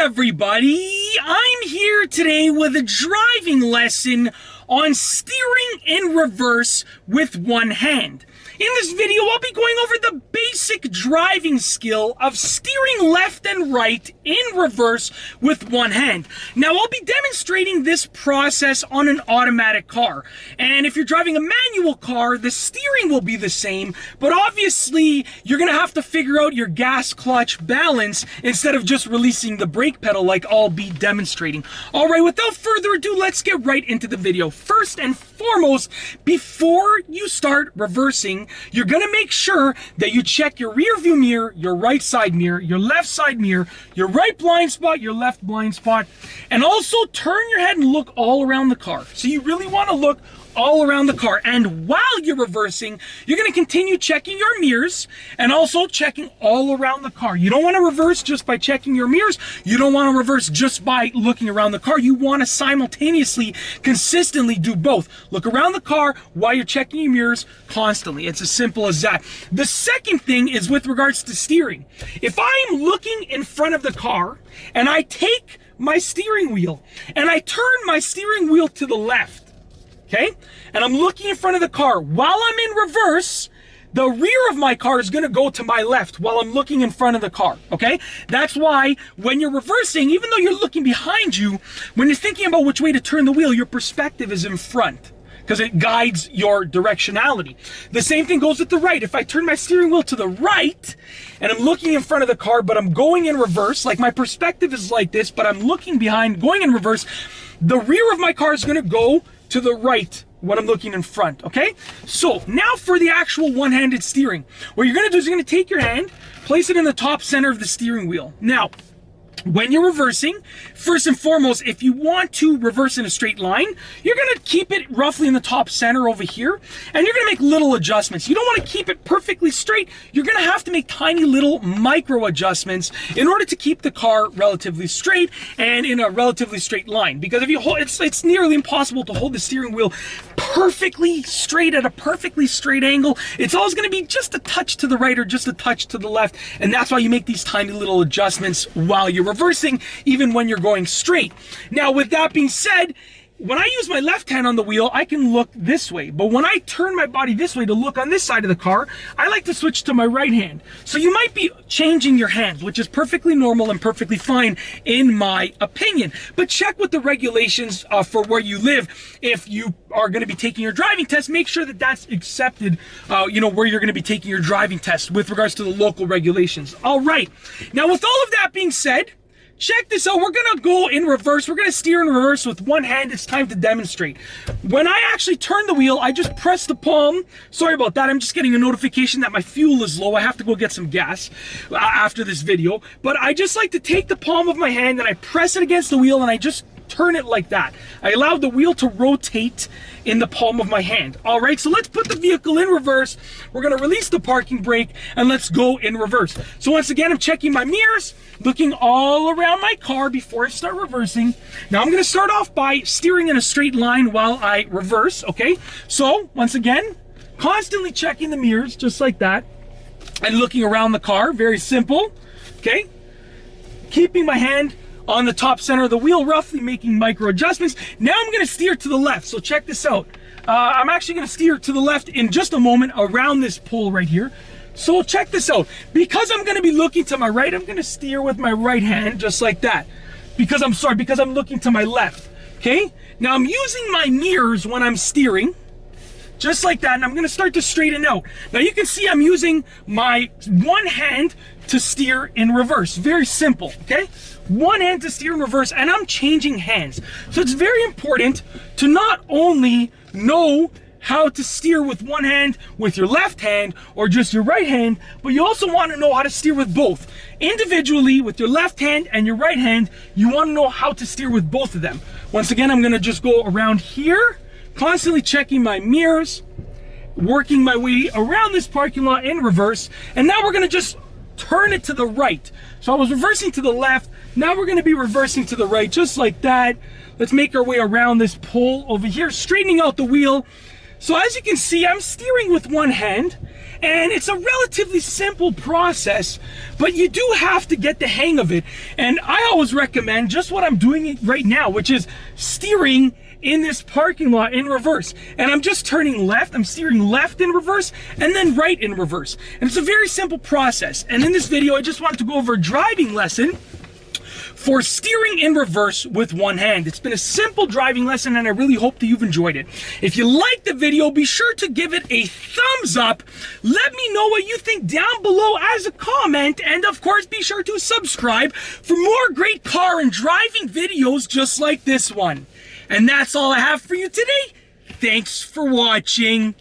everybody, I'm here today with a driving lesson on steering in reverse with one hand. In this video, I'll be going over the basic driving skill of steering left and right in reverse with one hand. Now, I'll be demonstrating this process on an automatic car. And if you're driving a manual car, the steering will be the same, but obviously, you're gonna have to figure out your gas clutch balance instead of just releasing the brake pedal like I'll be demonstrating. All right, without further ado, let's get right into the video. First and foremost, before you start reversing, you're gonna make sure that you check your rear view mirror, your right side mirror, your left side mirror, your right blind spot, your left blind spot, and also turn your head and look all around the car. So you really wanna look all around the car. And while you're reversing, you're going to continue checking your mirrors and also checking all around the car. You don't want to reverse just by checking your mirrors. You don't want to reverse just by looking around the car. You want to simultaneously, consistently do both. Look around the car while you're checking your mirrors constantly. It's as simple as that. The second thing is with regards to steering. If I'm looking in front of the car and I take my steering wheel and I turn my steering wheel to the left, okay? And I'm looking in front of the car. While I'm in reverse, the rear of my car is gonna go to my left while I'm looking in front of the car, okay? That's why when you're reversing, even though you're looking behind you, when you're thinking about which way to turn the wheel, your perspective is in front because it guides your directionality. The same thing goes with the right. If I turn my steering wheel to the right and I'm looking in front of the car, but I'm going in reverse, like my perspective is like this, but I'm looking behind, going in reverse, the rear of my car is gonna go to the right when I'm looking in front, okay? So now for the actual one-handed steering. What you're gonna do is you're gonna take your hand, place it in the top center of the steering wheel. Now, when you're reversing, first and foremost, if you want to reverse in a straight line, you're gonna keep it roughly in the top center over here, and you're gonna make little adjustments. You don't wanna keep it perfectly straight. You're gonna have to make tiny little micro adjustments in order to keep the car relatively straight and in a relatively straight line. Because if you hold, it's nearly impossible to hold the steering wheel perfectly straight at a perfectly straight angle. It's always gonna be just a touch to the right or just a touch to the left, and that's why you make these tiny little adjustments while you're reversing, even when you're going straight. Now, with that being said, when I use my left hand on the wheel, I can look this way. But when I turn my body this way to look on this side of the car, I like to switch to my right hand. So you might be changing your hands, which is perfectly normal and perfectly fine in my opinion. But check with the regulations for where you live. If you are going to be taking your driving test, make sure that that's accepted, where you're going to be taking your driving test with regards to the local regulations. All right. Now, with all of that being said, check this out. We're gonna go in reverse. We're gonna steer in reverse with one hand. It's time to demonstrate. When I actually turn the wheel, I just press the palm. Sorry about that. I'm just getting a notification that my fuel is low. I have to go get some gas after this video. But I just like to take the palm of my hand and I press it against the wheel and I just turn it like that. I allow the wheel to rotate in the palm of my hand. All right, so let's put the vehicle in reverse. We're gonna release the parking brake and let's go in reverse. So once again, I'm checking my mirrors, looking all around my car before I start reversing. Now I'm gonna start off by steering in a straight line while I reverse, okay? So once again, constantly checking the mirrors just like that and looking around the car, very simple, okay? Keeping my hand on the top center of the wheel, roughly making micro adjustments. Now I'm gonna steer to the left, so check this out. I'm actually gonna steer to the left in just a moment around this pole right here. So check this out. Because I'm gonna be looking to my right, I'm gonna steer with my right hand, just like that. Because I'm looking to my left, okay? Now I'm using my mirrors when I'm steering, just like that, and I'm gonna start to straighten out. Now you can see I'm using my one hand to steer in reverse. Very simple, okay? One hand to steer in reverse, and I'm changing hands. So it's very important to not only know how to steer with one hand with your left hand or just your right hand, but you also want to know how to steer with both. Individually, with your left hand and your right hand, you want to know how to steer with both of them. Once again, I'm gonna just go around here, constantly checking my mirrors, working my way around this parking lot in reverse, and now we're gonna just turn it to the right. So I was reversing to the left, now we're gonna be reversing to the right, just like that. Let's make our way around this pole over here, straightening out the wheel, So as you can see, I'm steering with one hand, and it's a relatively simple process, but you do have to get the hang of it. And I always recommend just what I'm doing right now, which is steering in this parking lot in reverse. And I'm just turning left, I'm steering left in reverse, and then right in reverse. And it's a very simple process. And in this video, I just wanted to go over a driving lesson for steering in reverse with one hand. It's been a simple driving lesson, and I really hope that you've enjoyed it. If you liked the video, be sure to give it a thumbs up. Let me know what you think down below as a comment, and of course, be sure to subscribe for more great car and driving videos just like this one. And that's all I have for you today. Thanks for watching.